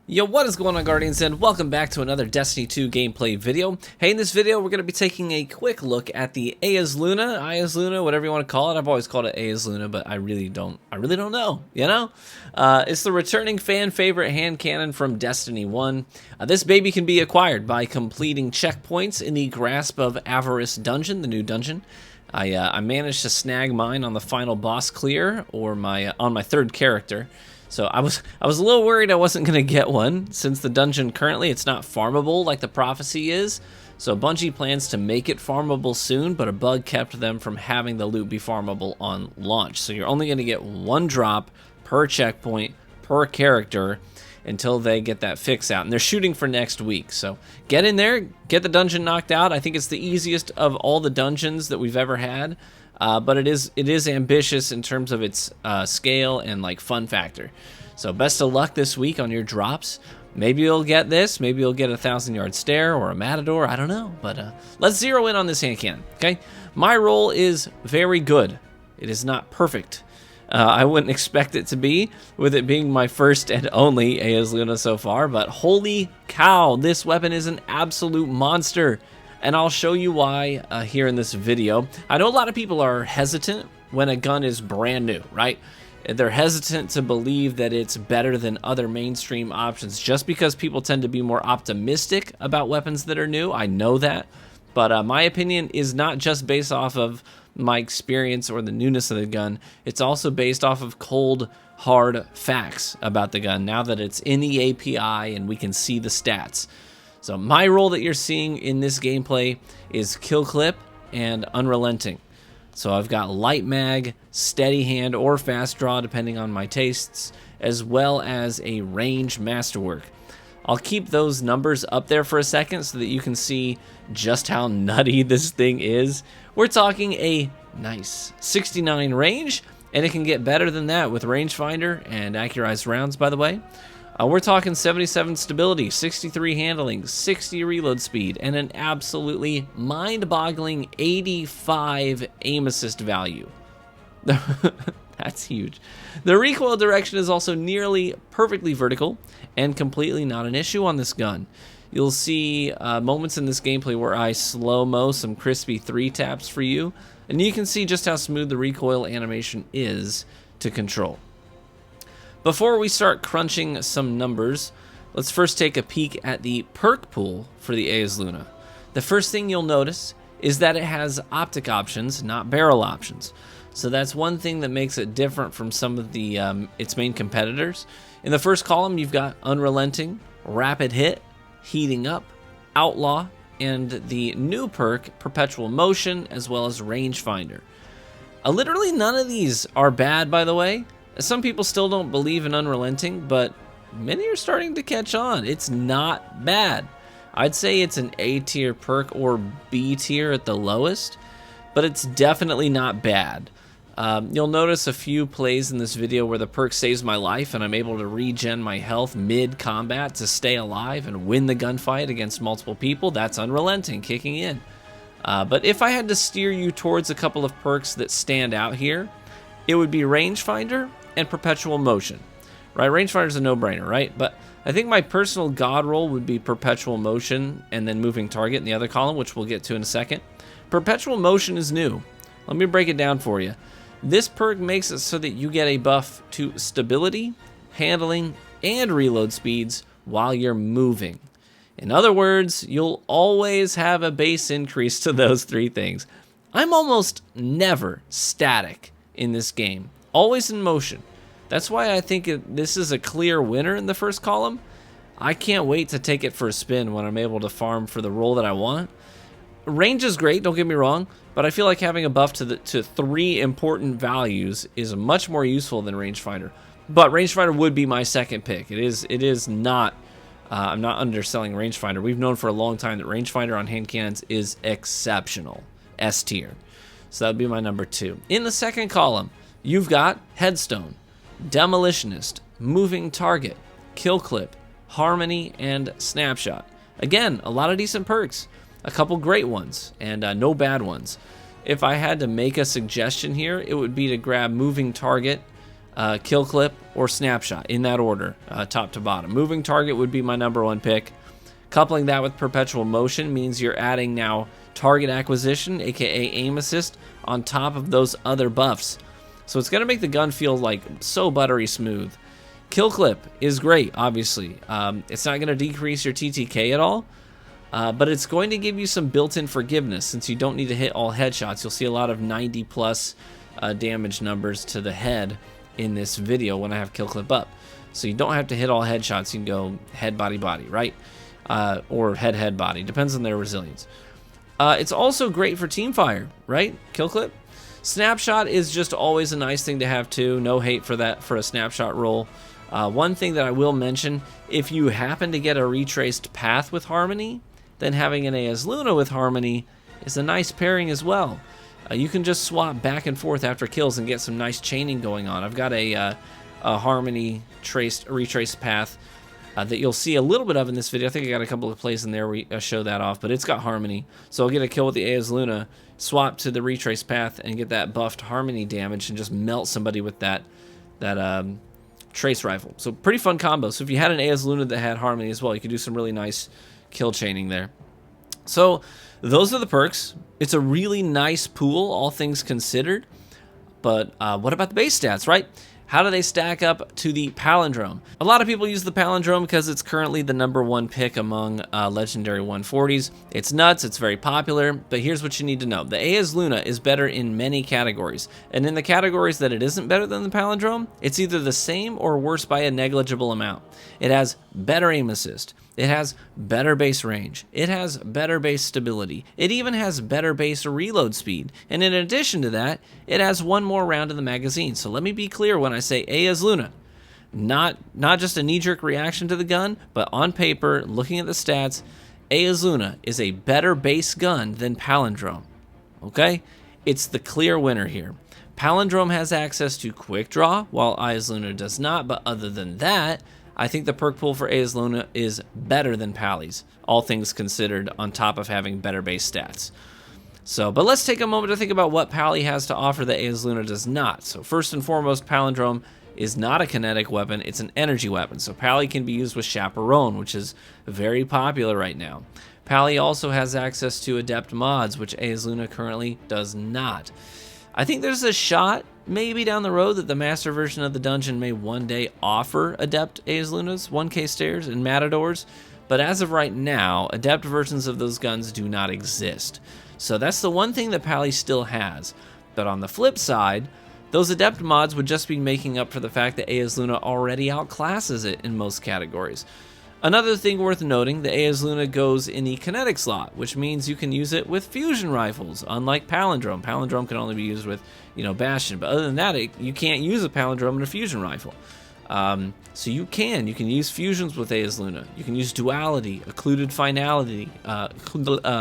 Yo, what is going on, Guardians, and welcome back to another Destiny 2 gameplay video. Hey, in this video, we're going to be taking a quick look at the Eyasluna, whatever you want to call it. I've always called it Eyasluna, but I really don't know, you know? It's the returning fan favorite hand cannon from Destiny 1. This baby can be acquired by completing checkpoints in the Grasp of Avarice dungeon, the new dungeon. I managed to snag mine on the final boss clear, or on my third character. So I was a little worried I wasn't going to get one, since the dungeon currently, it's not farmable like the prophecy is. So Bungie plans to make it farmable soon, but a bug kept them from having the loot be farmable on launch. So you're only going to get one drop per checkpoint, per character, until they get that fix out. And they're shooting for next week. So get in there, get the dungeon knocked out. I think it's the easiest of all the dungeons that we've ever had. But it is ambitious in terms of its scale and like fun factor. So best of luck this week on your drops. Maybe you'll get this. Maybe you'll get a 1,000-yard stare or a matador. I don't know. But let's zero in on this hand cannon. Okay, my roll is very good. It is not perfect. I wouldn't expect it to be, with it being my first and only Eyasluna so far. But holy cow, this weapon is an absolute monster. And I'll show you why here in this video. I know a lot of people are hesitant when a gun is brand new, right? They're hesitant to believe that it's better than other mainstream options just because people tend to be more optimistic about weapons that are new. I know that. But my opinion is not just based off of my experience or the newness of the gun. It's also based off of cold, hard facts about the gun now that it's in the API and we can see the stats. So my role that you're seeing in this gameplay is kill clip and unrelenting. So I've got light mag, steady hand, or fast draw depending on my tastes, as well as a range masterwork. I'll keep those numbers up there for a second so that you can see just how nutty this thing is. We're talking a nice 69 range, and it can get better than that with rangefinder and accurized rounds, by the way. We're talking 77 stability, 63 handling, 60 reload speed, and an absolutely mind-boggling 85 aim assist value. That's huge. The recoil direction is also nearly perfectly vertical and completely not an issue on this gun. You'll see moments in this gameplay where I slow-mo some crispy 3-taps for you, and you can see just how smooth the recoil animation is to control. Before we start crunching some numbers, let's first take a peek at the perk pool for the Eyasluna. The first thing you'll notice is that it has optic options, not barrel options. So that's one thing that makes it different from some of the its main competitors. In the first column, you've got Unrelenting, Rapid Hit, Heating Up, Outlaw, and the new perk, Perpetual Motion, as well as Rangefinder. Literally none of these are bad, by the way. Some people still don't believe in Unrelenting, but many are starting to catch on. It's not bad. I'd say it's an A tier perk or B tier at the lowest, but it's definitely not bad. You'll notice a few plays in this video where the perk saves my life and I'm able to regen my health mid-combat to stay alive and win the gunfight against multiple people. That's Unrelenting kicking in. But if I had to steer you towards a couple of perks that stand out here, it would be Rangefinder and Perpetual Motion, right? Rangefinder's a no-brainer, right? But I think my personal god roll would be Perpetual Motion and then Moving Target in the other column, which we'll get to in a second. Perpetual Motion is new. Let me break it down for you. This perk makes it so that you get a buff to stability, handling, and reload speeds while you're moving. In other words, you'll always have a base increase to those three things. I'm almost never static in this game. Always in motion. That's why I think this is a clear winner in the first column. I can't wait to take it for a spin when I'm able to farm for the role that I want. Range is great, don't get me wrong, but I feel like having a buff to three important values is much more useful than Rangefinder. But Rangefinder would be my second pick. It is not. I'm not underselling Rangefinder. We've known for a long time that Rangefinder on hand cannons is exceptional. S tier. So that would be my number 2. In the second column, you've got Headstone, Demolitionist, Moving Target, Kill Clip, Harmony, and Snapshot. Again, a lot of decent perks. A couple great ones, and no bad ones. If I had to make a suggestion here, it would be to grab Moving Target Kill Clip, or Snapshot, in that order, top to bottom. Moving Target would be my #1 pick. Coupling that with Perpetual Motion means you're adding now Target Acquisition, aka Aim Assist, on top of those other buffs. So it's going to make the gun feel like so buttery smooth. Kill Clip is great, obviously. It's not going to decrease your TTK at all, but it's going to give you some built-in forgiveness since you don't need to hit all headshots. You'll see a lot of 90+ damage numbers to the head in this video when I have Kill Clip up. So you don't have to hit all headshots. You can go head, body, body, right? Or head, head, body. Depends on their resilience. It's also great for teamfire, right? Kill Clip. Snapshot is just always a nice thing to have too. No hate for that for a snapshot roll. One thing that I will mention, if you happen to get a retraced path with Harmony, then having an Eyasluna with Harmony is a nice pairing as well. You can just swap back and forth after kills and get some nice chaining going on. I've got a Harmony retraced path that you'll see a little bit of in this video. I think I got a couple of plays in there where I show that off, but it's got Harmony. So I'll get a kill with the Eyasluna, swap to the retrace path, and get that buffed Harmony damage and just melt somebody with that trace rifle. So pretty fun combo. So if you had an Eyasluna that had Harmony as well, you could do some really nice kill chaining there. So those are the perks. It's a really nice pool, all things considered. But what about the base stats, right? How do they stack up to the Palindrome? A lot of people use the Palindrome because it's currently the #1 pick among legendary 140s. It's nuts, it's very popular, but here's what you need to know. The Eyasluna is better in many categories, and in the categories that it isn't better than the Palindrome, it's either the same or worse by a negligible amount. It has better aim assist. It has better base range. It has better base stability. It even has better base reload speed. And in addition to that, it has one more round in the magazine. So let me be clear when I say Eyasluna. Not just a knee-jerk reaction to the gun, but on paper, looking at the stats, Eyasluna is a better base gun than Palindrome. Okay? It's the clear winner here. Palindrome has access to quick draw, while Eyasluna does not, but other than that, I think the perk pool for Eyasluna is better than Pally's, all things considered, on top of having better base stats. So, but let's take a moment to think about what Pally has to offer that Eyasluna does not. So first and foremost, Palindrome is not a kinetic weapon, it's an energy weapon. So Pally can be used with Chaperone, which is very popular right now. Pally also has access to Adept mods, which Eyasluna currently does not. I think there's a shot, maybe down the road, that the master version of the dungeon may one day offer Adept Eyaslunas, 1K stairs, and Matadors, but as of right now, Adept versions of those guns do not exist. So that's the one thing that Pally still has. But on the flip side, those Adept mods would just be making up for the fact that Eyasluna already outclasses it in most categories. Another thing worth noting, the Eyasluna goes in the kinetic slot, which means you can use it with fusion rifles, unlike Palindrome. Palindrome can only be used with, Bastion, but other than that, you can't use a Palindrome and a fusion rifle. So you can use fusions with Eyasluna. You can use duality, occluded finality,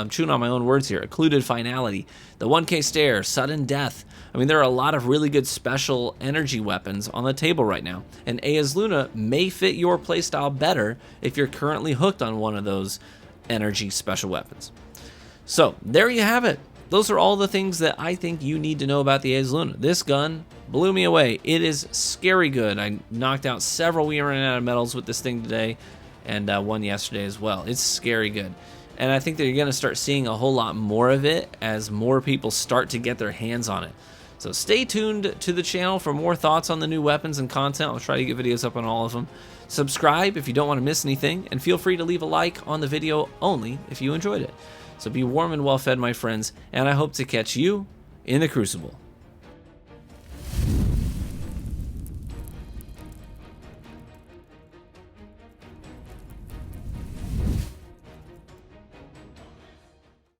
chewing on my own words here, occluded finality, the 1K stare, sudden death. I mean, there are a lot of really good special energy weapons on the table right now, and Eyasluna may fit your playstyle better if you're currently hooked on one of those energy special weapons. So there you have it. Those are all the things that I think you need to know about the Eyasluna. This gun blew me away. It is scary good. I knocked out several We Ran Out of medals with this thing today, and one yesterday as well. It's scary good. And I think that you're going to start seeing a whole lot more of it as more people start to get their hands on it. So stay tuned to the channel for more thoughts on the new weapons and content. I'll try to get videos up on all of them. Subscribe if you don't want to miss anything, and feel free to leave a like on the video only if you enjoyed it. So be warm and well fed, my friends, and I hope to catch you in the Crucible.